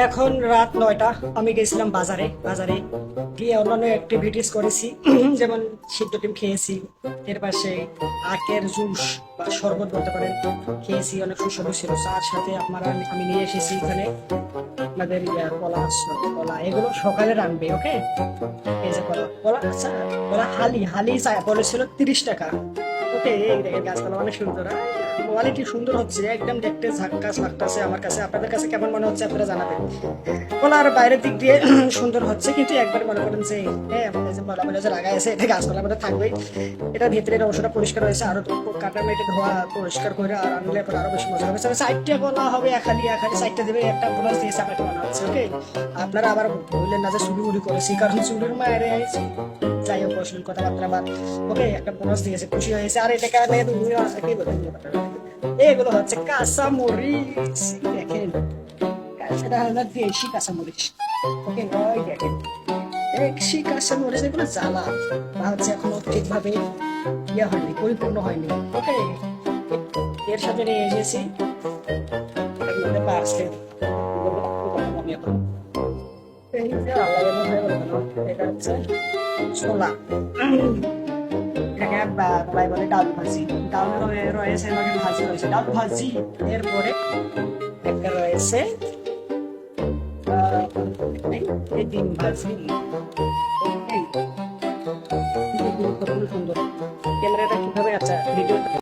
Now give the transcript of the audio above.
এখন রাত 9টা। আমি গেছিলাম বাজারে গিয়ে অন্যান্য অ্যাক্টিভিটিস করেছি। যেমন সিদ্ধ ডিম খেয়েছি, এর পাশে আখের জুস বা শরবত বলতে পারেন খেয়েছি, অনেক সুস্বাদু ছিল। তার সাথে আমি নিয়ে এসেছি এখানে আপনাদের কলা এগুলো সকালে রাখবে, ওকে। এই যে কলা, আচ্ছা, কলা হালি বলেছিল 30 টাকা। ওকে, এই দেখেন গাছপালা অনেক সুন্দর, কোয়ালিটি সুন্দর হচ্ছে, একদম দেখতে ঝাক্কাস লাগতেছে আমার কাছে। আপনাদের কাছে কেমন মনে হচ্ছে আপনারা জানাবেন। কলার বাইরের দিক দিয়ে সুন্দর হচ্ছে, কিন্তু একবার মনে করেন যে হ্যাঁ আমাদের যে বলা বলে যে লাগাই আছে, এটা গাছপালার মধ্যে থাকবেই। এটা ভেতরের অংশটা পরিষ্কার হয়েছে, আরো কাটা মেটে ধোয়া পরিষ্কার করে আর আনলে পরে আরো বেশি মজা হবে। সাইডটা কলা হবে একালি সাইডটা দেবে, একটা বোনাস দিয়েছে আপনাকে মনে হচ্ছে, ওকে। আপনারা আবার বললেন না যে চুরি মুড়ি করেছি, কারণ চুরির মায়ের যাই হোক অশ্লীল কথাবার্তা বাদ, ওকে। একটা বোনাস দিয়েছে, খুশি হয়েছে। আর এটা কারণে তুমি কি বলেন, এগুলো হচ্ছে কাঁচামরিচ, দেখেন। সেটা হলো দেশি কাঁচামরিচ, ওকে। ওই দেখেন দেশি কাঁচামরিচ, এগুলো জ্বালা বা হচ্ছে এখনো ঠিকভাবে ইয়ে হয়নি, পরিপূর্ণ হয়নি, ওকে। এর সাথে নিয়ে এসেছি এর মধ্যে পার্সেল। আমি এখন এই যে আল্লাহ এমন হয়ে গেল কেন? এটা হচ্ছে ছোলা, এটাকে বাই বলে ডাল ভাজি। ডাল রয়েছে, এবার ভাজি রয়েছে, ডাল ভাজি। এরপরে একটা রয়েছে এই ডিম ভাজি। এই কতগুলো সুন্দর, ক্যামেরাটা